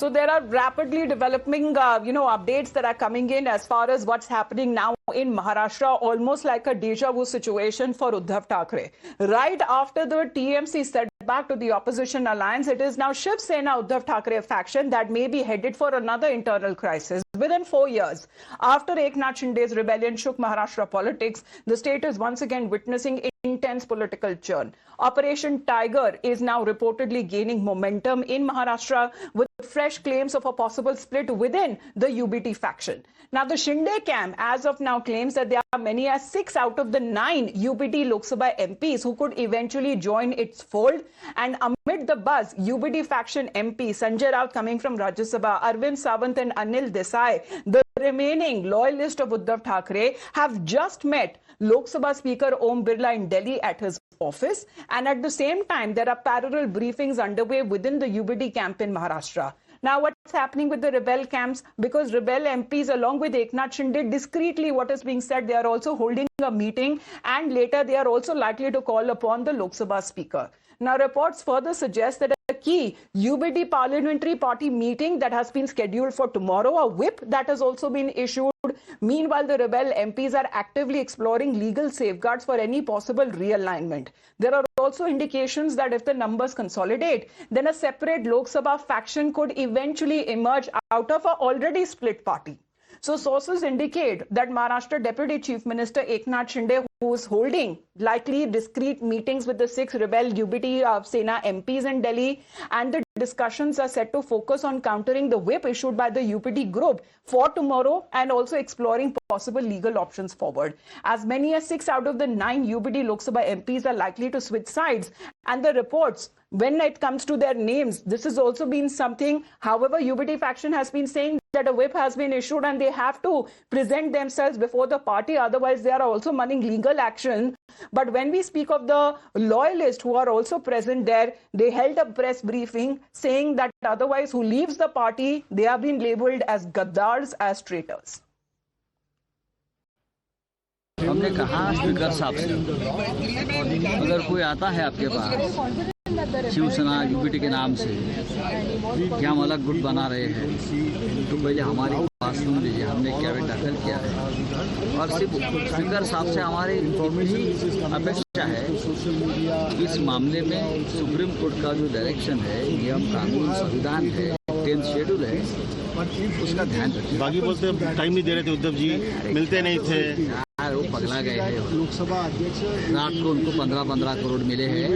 So there are rapidly developing, updates that are coming in as far as what's happening now in Maharashtra, almost like a deja vu situation for Uddhav Thackeray. Right after the TMC setback to the opposition alliance, it is now Shiv Sena Uddhav Thackeray faction that may be headed for another internal crisis. Within 4 years, after Eknath Shinde's rebellion shook Maharashtra politics, the state is once again witnessing intense political churn. Operation Tiger is now reportedly gaining momentum in Maharashtra with fresh claims of a possible split within the UBT faction. Now, the Shinde camp as of now claims that there are many as 6 out of the 9 UBT Lok Sabha MPs who could eventually join its fold. And amid the buzz, UBT faction MP Sanjay Raut coming from Rajya Sabha, Arvind Sawant and Anil Desai, the remaining loyalist of Uddhav Thackeray, have just met Lok Sabha Speaker Om Birla in Delhi at his office, and at the same time there are parallel briefings underway within the UBT camp in Maharashtra. Now, what's happening with the rebel camps? Because rebel MPs along with Eknath Shinde, discreetly what is being said, they are also holding a meeting, and later they are also likely to call upon the Lok Sabha Speaker. Now, reports further suggest that a key UBT parliamentary party meeting that has been scheduled for tomorrow, a whip that has also been issued. Meanwhile, the rebel MPs are actively exploring legal safeguards for any possible realignment. There are also indications that if the numbers consolidate, then a separate Lok Sabha faction could eventually emerge out of an already split party. So sources indicate that Maharashtra Deputy Chief Minister Eknath Shinde, who is holding likely discreet meetings with the 6 rebel UBT Sena MPs in Delhi, and the discussions are set to focus on countering the whip issued by the UBT group for tomorrow and also exploring possible legal options forward. As many as 6 out of the 9 UBT Lok Sabha MPs are likely to switch sides, and the reports, when it comes to their names, this has also been something. However, UBT faction has been saying that a whip has been issued and they have to present themselves before the party, otherwise they are also running legal action. But when we speak of the loyalists who are also present there, they held a press briefing saying that otherwise who leaves the party, they have been labeled as gaddars, as traitors. हमने कहा speaker साहब से अगर कोई आता है आपके पास Shiv Sena UBT के नाम से कि हम अलग गुट बना रहे हैं, तो पहले हमारी बात सुन लीजिए। हमने क्या दाखिल किया है और सिर्फ स्पीकर साहब से हमारी ही अपेक्षा है इस मामले में सुप्रीम कोर्ट का जो डायरेक्शन है, नियम कानून संविधान है, 10th शेड्यूल है, उसका ध्यान रखिए। बाकी बोलते टाइम नहीं दे रहे थे उद्धव जी, मिलते नहीं थे, वो पगला गए हैं। लोकसभा अध्यक्ष रात को उनको 15-15 करोड़ मिले हैं,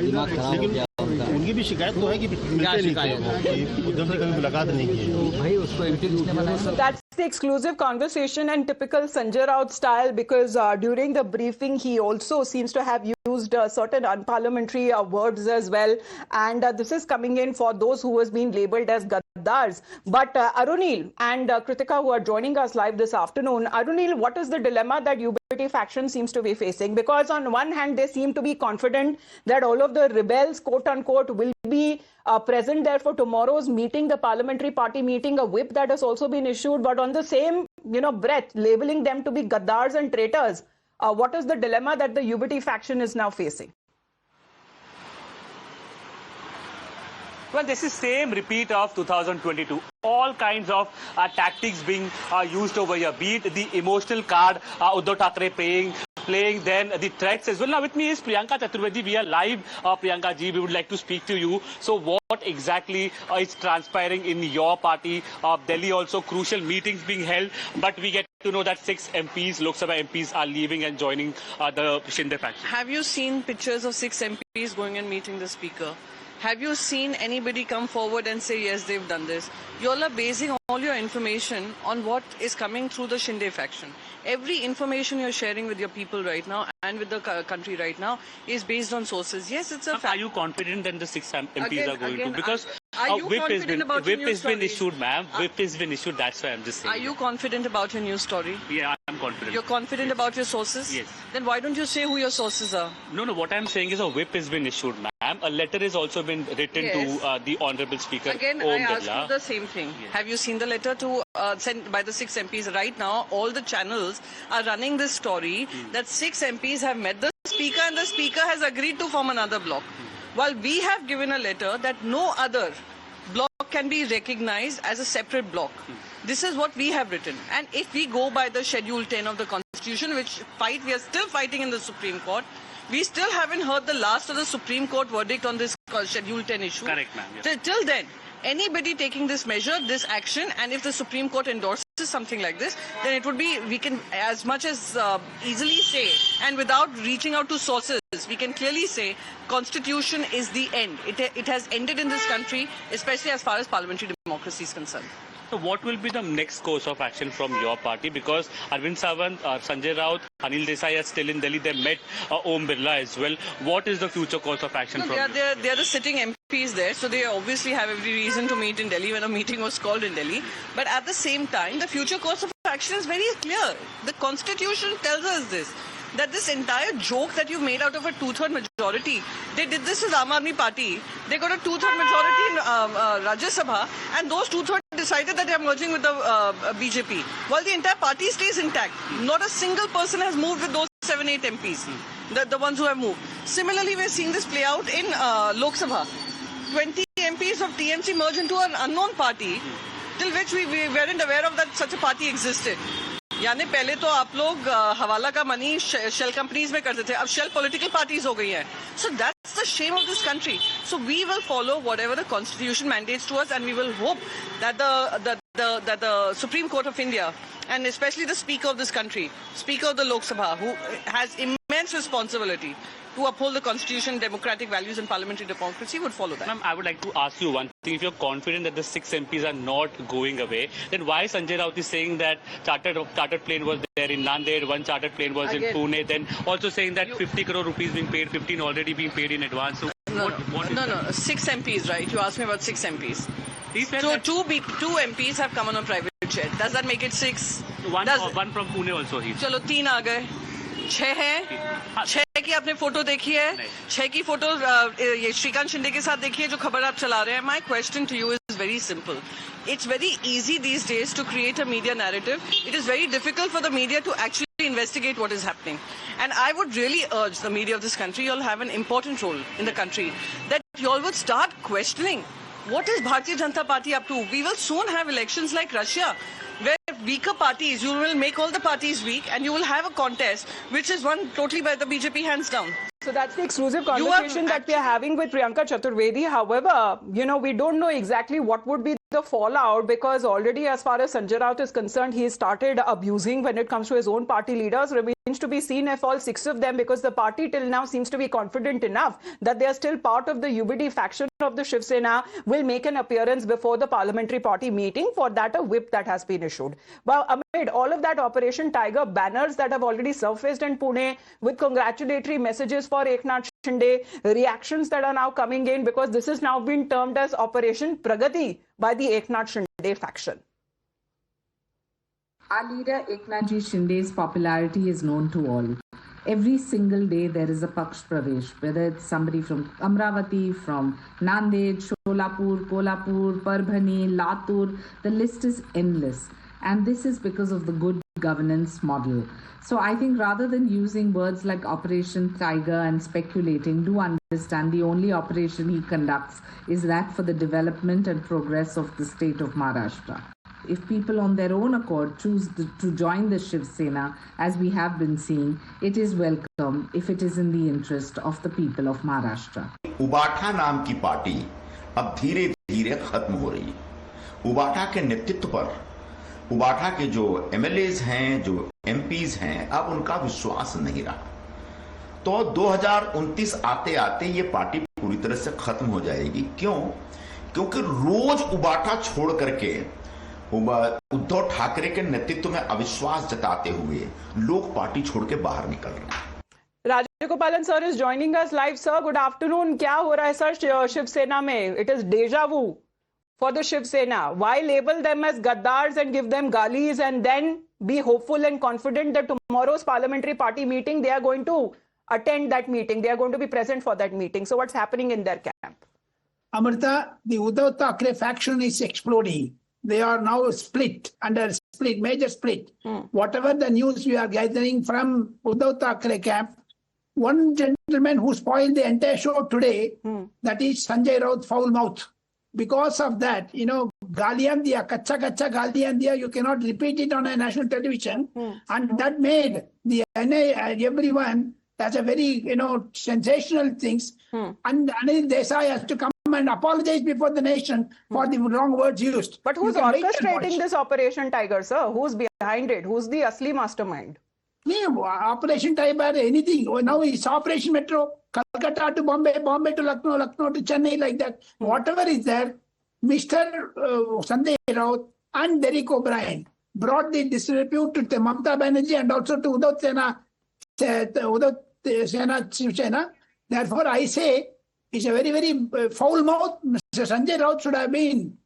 दिमाग खराब हो गया उनका। उनकी भी शिकायत तो है कि क्या शिकायत है? उद्धव ने कभी मुलाकात नहीं की भाई, उसको एमपी किसने बनाया? That's the exclusive conversation and typical Sanjay Raut style, because during the briefing he also seems to have used certain unparliamentary words as well, and this is coming in for those who has been labelled as gaddars. But Arunil and Kritika, who are joining us live this afternoon, Arunil, what is the dilemma that UBT faction seems to be facing? Because on one hand they seem to be confident that all of the rebels, quote unquote, will be present there for tomorrow's meeting, the parliamentary party meeting, a whip that has also been issued, but on the same breath labelling them to be gaddars and traitors. What is the dilemma that the UBT faction is now facing? Well, this is same repeat of 2022. All kinds of tactics being used over here. Be it the emotional card, Uddhav Thackeray playing, then the threats as well. Now with me is Priyanka Chaturvedi. We are live, Priyanka ji. We would like to speak to you. So what exactly is transpiring in your party? Delhi also crucial meetings being held, but we get to know that 6 MPs, Lok Sabha MPs, are leaving and joining the Shinde faction. Have you seen pictures of 6 MPs going and meeting the speaker? Have you seen anybody come forward and say, yes, they've done this? You all are basing all your information on what is coming through the Shinde faction. Every information you're sharing with your people right now and with the country right now is based on sources. Yes, it's a fact. Are you confident that the 6 MPs are going to? Because whip has been issued, ma'am. Whip has been issued. That's why I'm just saying. Are you confident about your news story? Yeah, I'm confident. You're confident about your sources? Yes. Then why don't you say who your sources are? No. What I'm saying is a whip has been issued, ma'am. A letter has also been written to the Honorable Speaker Again, Om I Birla. asked you the same thing. Yes. Have you seen the letter sent by the 6 MPs? Right now, all the channels are running this story that 6 MPs have met the Speaker and the Speaker has agreed to form another bloc. While we have given a letter that no other bloc can be recognized as a separate block. This is what we have written. And if we go by the Schedule 10 of the Constitution, which we are still fighting in the Supreme Court, we still haven't heard the last of the Supreme Court verdict on this Schedule 10 issue. Correct, ma'am. Yes. Till then, anybody taking this measure, this action, and if the Supreme Court endorses something like this, then it would be, we can as much as easily say, and without reaching out to sources, we can clearly say Constitution is the end. It has ended in this country, especially as far as parliamentary democracy is concerned. So what will be the next course of action from your party? Because Arvind Sawant, Sanjay Raut, Anil Desai are still in Delhi. They met Om Birla as well. What is the future course of action from you? They are the sitting MPs there, so they obviously have every reason to meet in Delhi when a meeting was called in Delhi. But at the same time, the future course of action is very clear. The Constitution tells us this, that this entire joke that you made out of a two-third majority, they did this with Aam Aadmi Party. They got a two-third majority in Rajya Sabha, and those two-thirds decided that they are merging with the BJP. While the entire party stays intact, not a single person has moved with those 7-8 MPs, the ones who have moved. Similarly, we're seeing this play out in Lok Sabha. 20 MPs of TMC merged into an unknown party, till which we weren't aware of that such a party existed. यानी पहले तो आप लोग हवाला का money shell companies में करते थे, अब शेल पॉलिटिकल पार्टीज हो गई हैं. So that's the shame of this country. So we will follow whatever the Constitution mandates to us, and we will hope that the Supreme Court of India, and especially the Speaker of this country, Speaker of the Lok Sabha, who has immense responsibility to uphold the Constitution, democratic values and parliamentary democracy, would follow that. Ma'am, I would like to ask you one thing. If you're confident that the 6 MPs are not going away, then why Sanjay Raut is saying that chartered plane was there in Nanded, one chartered plane was in Pune, then also saying that 50 crore rupees being paid, 15 already being paid in advance. So No, 6 MPs, right? You asked me about 6 MPs. So two MPs have come on a private jet. Does that make it 6? One from Pune also. चलो 3 आ गए, 6 हैं. 6 की आपने photo देखी है? 6 की photo ये श्रीकांत शिंदे के साथ देखी है जो खबर आप चला रहे हैं. My question to you is very simple. It's very easy these days to create a media narrative. It is very difficult for the media to actually investigate what is happening. And I would really urge the media of this country, you all have an important role in the country, that you all would start questioning what is Bharatiya Janata Party up to. We will soon have elections like Russia, where weaker parties, you will make all the parties weak, and you will have a contest which is won totally by the BJP hands down. So that's the exclusive conversation that we are having with Priyanka Chaturvedi. However, we don't know exactly what would be the fallout, because already as far as Sanjay Raut is concerned, he started abusing when it comes to his own party leaders. Remains to be seen if all 6 of them, because the party till now seems to be confident enough that they are still part of the UBD faction of the Shiv Sena, will make an appearance before the parliamentary party meeting. For that, a whip that has been issued. But amid all of that, Operation Tiger banners that have already surfaced in Pune with congratulatory messages for Eknath Shinde, reactions that are now coming in, because this has now been termed as Operation Pragati by the Eknath Shinde faction. Our leader Eknath Shinde's popularity is known to all. Every single day there is a Paksh Pravesh, whether it's somebody from Amravati, from Nanded, Sholapur, Kolhapur, Parbhani, Latur, the list is endless. And this is because of the good governance model. So I think rather than using words like Operation Tiger and speculating, do understand the only operation he conducts is that for the development and progress of the state of Maharashtra. If people on their own accord choose to join the Shiv Sena, as we have been seeing, it is welcome if it is in the interest of the people of Maharashtra. Ubatha नाम की party अब धीरे धीरे खत्म हो रही है. उबाठा के नेतृत्व पर उबाठा के जो एमएलएज हैं, जो एमपीज हैं, अब उनका विश्वास नहीं रहा. तो 2029 आते आते ये पार्टी पूरी तरह से खत्म हो जाएगी. क्यों? क्योंकि रोज उबाठा छोड़ करके उद्धव ठाकरे के नेतृत्व में अविश्वास जताते हुए लोग पार्टी छोड़ के बाहर निकल रहे हैं. Rajagopalan sir is joining us live. Sir, good afternoon. क्या हो रहा है सर शिव सेना में? It is deja vu for the Shiv Sena. Why label them as gaddars and give them galis and then be hopeful and confident that tomorrow's parliamentary party meeting, they are going to attend that meeting. They are going to be present for that meeting. So what's happening in their camp? Amrita, the Uddhav Thackeray faction is exploding. They are now major split. Whatever the news we are gathering from Uddhav Thackeray camp, one gentleman who spoiled the entire show today, that is Sanjay Raut, foul mouth. because of that, Galiyan Diya, Kacha Kacha Galiyan Diya, you cannot repeat it on a national television. And that made the NA, everyone, that's a very, sensational things. And Anil Desai has to come and apologize before the nation for the wrong words used. But who's You can wait and orchestrating watch. this Operation Tiger, sir? Who's behind it? Who's the Asli mastermind? Yeah, Operation Tiger, anything. Now it's Operation Metro, Calcutta to Bombay, Bombay to Lucknow, Lucknow to Chennai, like that. Whatever is there, Mr. Sanjay Raut and Derek O'Brien brought the disrepute to Mamata Banerjee and also to Uddhav Sena. Therefore, I say it's a very, very foul mouth. Mr. Sanjay Raut should have been,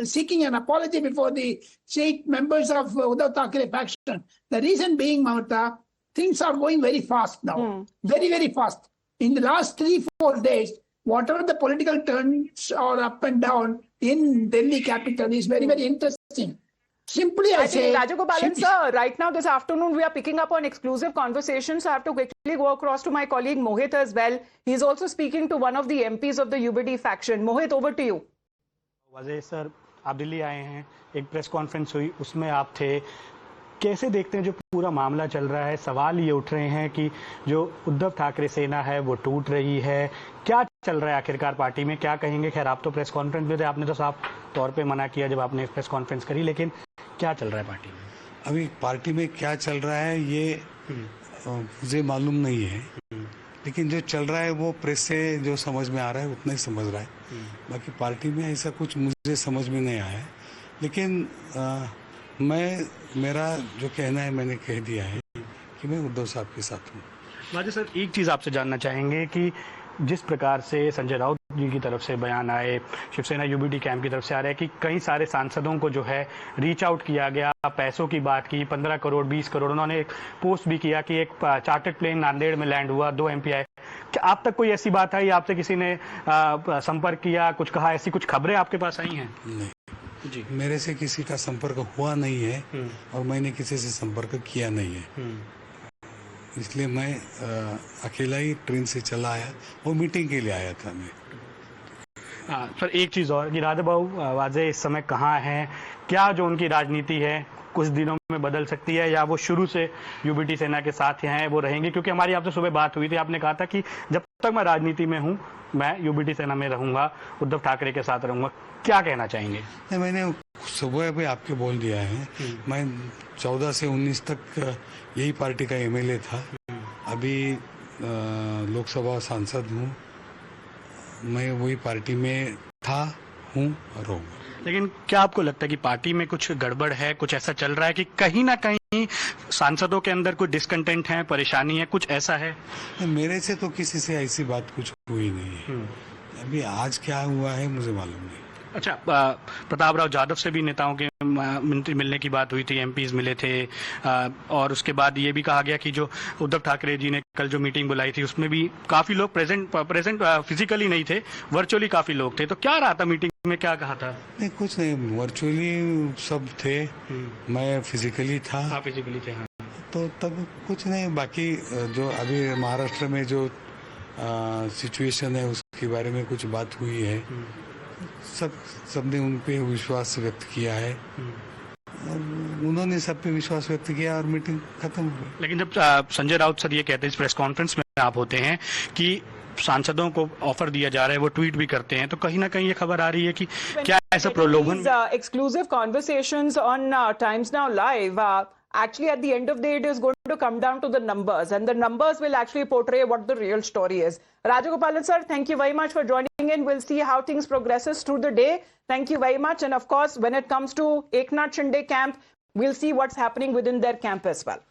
seeking an apology before the state members of Uddhav Thackeray faction. The reason being, Mamata, things are going very fast now. Very, very fast. In the last 3-4 days, whatever the political turns are up and down in Delhi capital is very, very interesting. Simply, I say... Rajagopalan sir, right now this afternoon we are picking up on exclusive conversations. So I have to quickly go across to my colleague Mohit as well. He's also speaking to one of the MPs of the UBD faction. Mohit, over to you. Wazeh sir, आप दिल्ली आए हैं, एक press conference हुई, उसमें आप थे. कैसे देखते हैं जो पूरा मामला चल रहा है? सवाल ये उठ रहे हैं कि जो उद्धव ठाकरे सेना है वो टूट रही है. क्या चल रहा है आखिरकार पार्टी में? क्या कहेंगे? खैर, आप तो प्रेस कॉन्फ्रेंस में थे, आपने तो साफ तौर पे मना किया जब आपने प्रेस कॉन्फ्रेंस करी, लेकिन क्या चल रहा है पार्टी में? अभी पार्टी में क्या चल रहा है ये मुझे मालूम नहीं है, लेकिन जो चल रहा है वो प्रेस से जो समझ में आ रहा है उतना ही समझ रहा है. बाकी पार्टी में ऐसा कुछ मुझे समझ में नहीं आया है. लेकिन मेरा जो कहना है मैंने कह दिया है कि मैं उद्धव साहब के साथ हूँ. वाज़ेह सर, एक चीज़ आपसे जानना चाहेंगे कि जिस प्रकार से संजय राउत जी की तरफ से बयान आए, शिवसेना यूबीडी कैंप की तरफ से आ रहा है कि कई सारे सांसदों को जो है रीच आउट किया गया, पैसों की बात की, 15 करोड़ 20 करोड़, उन्होंने एक पोस्ट भी किया कि एक चार्टर्ड प्लेन नांदेड़ में लैंड हुआ, 2 MP आए. क्या आप तक कोई ऐसी बात आई? आपसे किसी ने संपर्क किया, कुछ कहा? ऐसी कुछ खबरें आपके पास आई हैं? नहीं जी, मेरे से किसी का संपर्क हुआ नहीं है और मैंने किसी से संपर्क किया नहीं है. इसलिए मैं अकेला ही ट्रेन से चला आया, वो मीटिंग के लिए आया था मैं. सर, एक चीज़ और कि राधा बाबू वाज़ेह इस समय कहाँ हैं? क्या जो उनकी राजनीति है कुछ दिनों में बदल सकती है, या वो शुरू से यूबीडी सेना के साथ हैं, वो रहेंगे? क्योंकि हमारी आपसे सुबह बात हुई थी, आपने कहा था कि जब तक मैं राजनीति में हूँ मैं यूबीडी सेना में रहूँगा, उद्धव ठाकरे के साथ रहूँगा. क्या कहना चाहेंगे? मैंने सुबह भी आपके बोल दिया है, मैं 14 से 19 तक यही पार्टी का MLA था. अभी लोकसभा सांसद हूँ. मैं वही पार्टी में था, हूँ और रहूँगा. लेकिन क्या आपको लगता है कि पार्टी में कुछ गड़बड़ है, कुछ ऐसा चल रहा है कि कहीं ना कहीं सांसदों के अंदर कुछ डिस्कंटेंट है, परेशानी है, कुछ ऐसा है? मेरे से तो किसी से ऐसी बात कुछ हुई नहीं है. अभी आज क्या हुआ है मुझे मालूम नहीं. अच्छा, प्रताप राव जाधव से भी नेताओं के मिलने की बात हुई थी, MPs मिले थे, और उसके बाद ये भी कहा गया कि जो उद्धव ठाकरे जी ने कल जो मीटिंग बुलाई थी उसमें भी काफी लोग प्रेजेंट फिजिकली नहीं थे, वर्चुअली काफी लोग थे. तो क्या रहा था मीटिंग में, क्या कहा था? नहीं, कुछ नहीं, वर्चुअली सब थे, मैं फिजिकली था. हाँ, फिजिकली थे. हाँ, तो तब कुछ नहीं. बाकी जो अभी महाराष्ट्र में जो सिचुएशन है उसके बारे में कुछ बात हुई है, सबने उन पे विश्वास व्यक्त किया है और उन्होंने सब पे विश्वास व्यक्त किया और मीटिंग खत्म हो गई. लेकिन जब संजय राउत सर ये कहते हैं, इस प्रेस कॉन्फ्रेंस में आप होते हैं कि सांसदों को ऑफर दिया जा रहा है, वो ट्वीट भी करते हैं, तो कहीं ना कहीं ये खबर आ रही है कि क्या ऐसा प्रलोभन? Exclusive conversations on Times Now Live. Actually, at the end of the day, it is going to come down to the numbers, and the numbers will actually portray what the real story is. Rajagopalan sir, thank you very much for joining in. We'll see how things progresses through the day. Thank you very much. And of course, when it comes to Eknath Shinde camp, we'll see what's happening within their camp as well.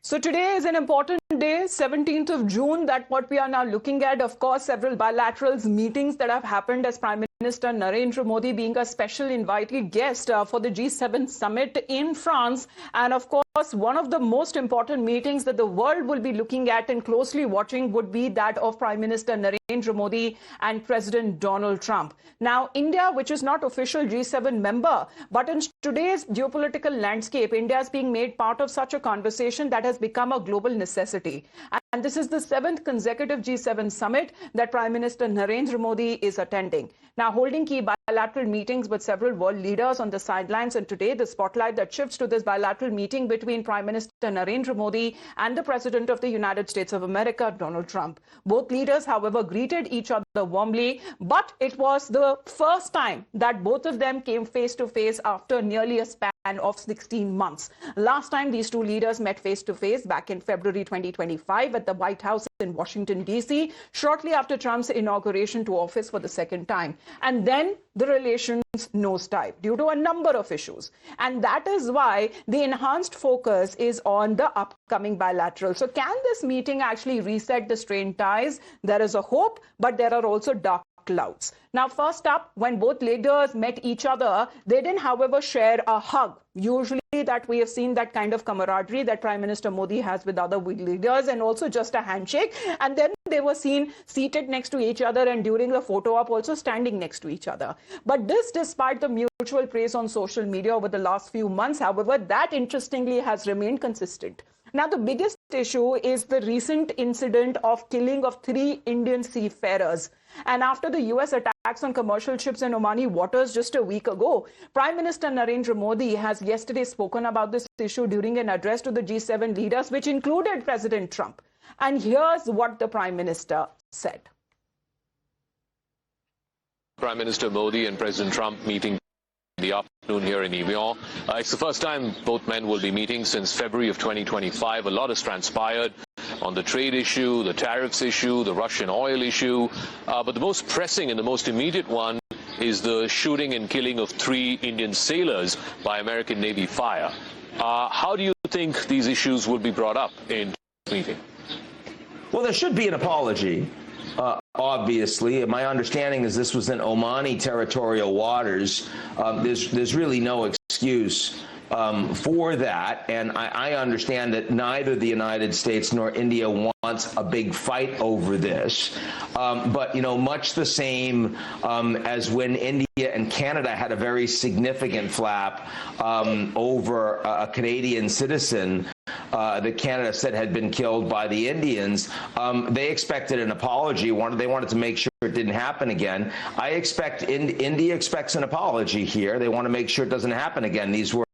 So today is an important day, 17th of June, that what we are now looking at. Of course, several bilaterals meetings that have happened as Prime Minister Narendra Modi being a special invited guest for the G7 summit in France. And of course, course, one of the most important meetings that the world will be looking at and closely watching would be that of Prime Minister Narendra Modi and President Donald Trump. Now, India, which is not official G7 member, but in today's geopolitical landscape, India is being made part of such a conversation that has become a global necessity. And this is the 7th consecutive G7 summit that Prime Minister Narendra Modi is attending. Now, holding key bilateral meetings with several world leaders on the sidelines, and today the spotlight that shifts to this bilateral meeting between Prime Minister Narendra Modi and the President of the United States of America, Donald Trump. Both leaders, however, greeted each other warmly, but it was the first time that both of them came face to face after nearly a span of 16 months. Last time these two leaders met face to face back in February 2025 at the White House in Washington, D.C., shortly after Trump's inauguration to office for the second time. And then the relations nosedived due to a number of issues. And that is why the enhanced focus is on the upcoming bilateral. So can this meeting actually reset the strained ties? There is a hope, but there are also dark clouds. Now, first up, when both leaders met each other, they didn't, however, share a hug. Usually that we have seen that kind of camaraderie that Prime Minister Modi has with other leaders, and also just a handshake. And then they were seen seated next to each other, and during the photo op also standing next to each other. But this, despite the mutual praise on social media over the last few months, however, that interestingly has remained consistent. Now, the biggest issue is the recent incident of killing of 3 Indian seafarers. And after the US attacks on commercial ships in Omani waters just a week ago, Prime Minister Narendra Modi has yesterday spoken about this issue during an address to the G7 leaders, which included President Trump. And here's what the Prime Minister said. Prime Minister Modi and President Trump meeting in the afternoon here in Evian. It's the first time both men will be meeting since February of 2025. A lot has transpired on the trade issue, the tariffs issue, the Russian oil issue. But the most pressing and the most immediate one is the shooting and killing of 3 Indian sailors by American Navy fire. How do you think these issues will be brought up in this meeting? Well, there should be an apology. Obviously, my understanding is this was in Omani territorial waters. There's really no excuse for that, and I understand that neither the United States nor India wants a big fight over this. But, you know, much the same as when India and Canada had a very significant flap over a Canadian citizen that Canada said had been killed by the Indians. They expected an apology. They wanted to make sure it didn't happen again. I expect India expects an apology here. They want to make sure it doesn't happen again. These were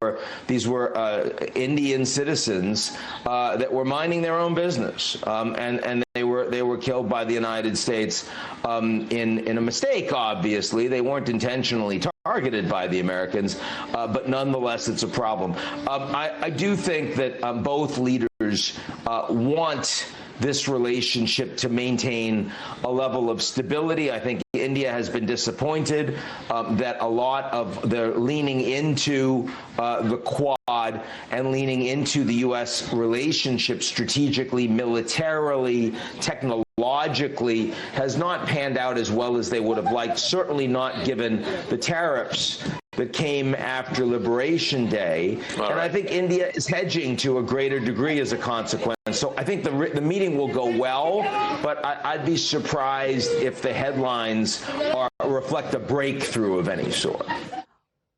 Indian citizens that were minding their own business, and they were killed by the United States in a mistake. Obviously, they weren't intentionally targeted by the Americans, but nonetheless, it's a problem. I do think that both leaders want this relationship to maintain a level of stability. I think India has been disappointed that a lot of the leaning into the Quad and leaning into the U.S. relationship strategically, militarily, technologically has not panned out as well as they would have liked, certainly not given the tariffs that came after Liberation Day. And I think India is hedging to a greater degree as a consequence. So I think the meeting will go well, but I'd be surprised if the headlines reflect a breakthrough of any sort.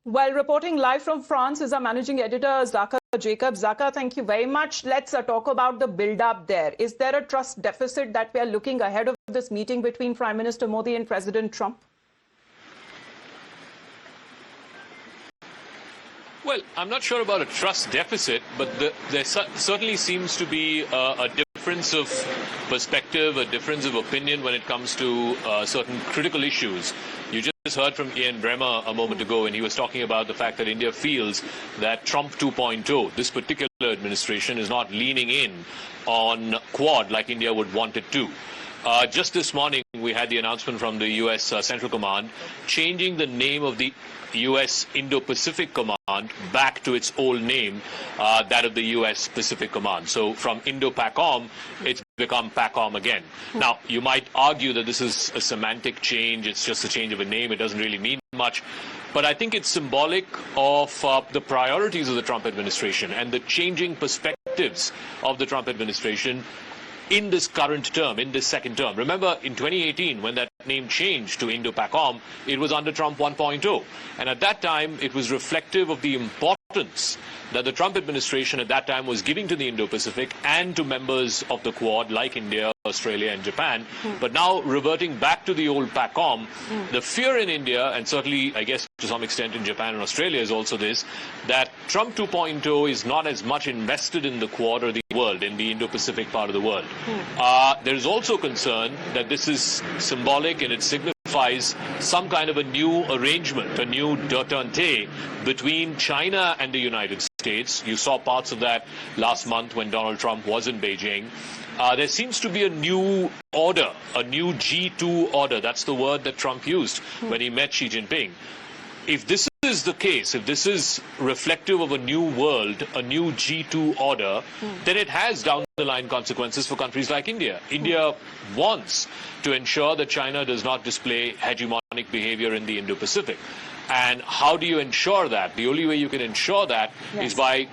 Well, reporting live from France is our managing editor, Zaka Jacob. Zaka, thank you very much. Let's talk about the build-up there. Is there a trust deficit that we are looking ahead of this meeting between Prime Minister Modi and President Trump? Well, I'm not sure about a trust deficit, but there certainly seems to be a difference of perspective, a difference of opinion when it comes to certain critical issues. You just heard from Ian Bremmer a moment ago, and he was talking about the fact that India feels that Trump 2.0, this particular administration, is not leaning in on Quad like India would want it to. Just this morning, we had the announcement from the U.S. Central Command changing the name of the U.S. Indo-Pacific Command back to its old name, that of the U.S. Pacific Command. So from Indo-PACOM, it's become PACOM again. Now, you might argue that this is a semantic change. It's just a change of a name. It doesn't really mean much. but I think it's symbolic of the priorities of the Trump administration and the changing perspectives of the Trump administration in this current term, in this second term. Remember, in 2018, when that name changed to Indo-PACOM, it was under Trump 1.0. And at that time, it was reflective of the importance that the Trump administration at that time was giving to the Indo-Pacific and to members of the Quad like India, Australia and Japan. But now reverting back to the old PACOM, the fear in India, and certainly I guess to some extent in Japan and Australia, is also this, that Trump 2.0 is not as much invested in the Quad or the world, in the Indo-Pacific part of the world. There is also concern that this is symbolic and it signifies some kind of a new arrangement, a new detente between China and the United States. You saw parts of that last month when Donald Trump was in Beijing. There seems to be a new order, a new G2 order. That's the word that Trump used when he met Xi Jinping. If this is the case, if this is reflective of a new world, a new G2 order, then it has down the line consequences for countries like India. India wants to ensure that China does not display hegemonic behavior in the Indo-Pacific. And how do you ensure that? The only way you can ensure that is by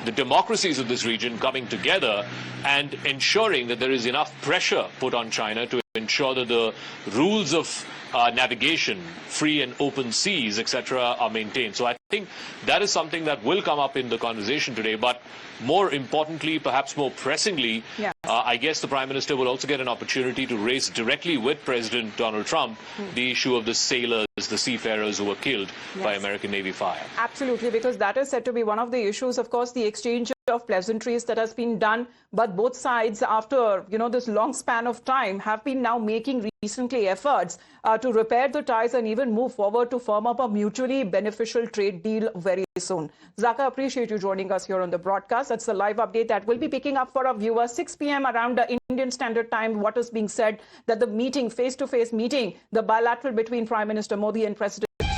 the democracies of this region coming together and ensuring that there is enough pressure put on China to ensure that the rules of navigation, free and open seas, etc., are maintained. So I think that is something that will come up in the conversation today. But more importantly, perhaps more pressingly, I guess the Prime Minister will also get an opportunity to raise directly with President Donald Trump the issue of the sailors, the seafarers who were killed by American Navy fire. Absolutely, because that is said to be one of the issues. Of course, the exchange of pleasantries that has been done, but both sides, after this long span of time, have been now making recently efforts to repair the ties and even move forward to firm up a mutually beneficial trade deal very soon. Zaka, appreciate you joining us here on the broadcast. That's the live update that will be picking up for our viewers 6 p.m. around the Indian Standard Time. What is being said that the meeting, face-to-face meeting, the bilateral between Prime Minister Modi and President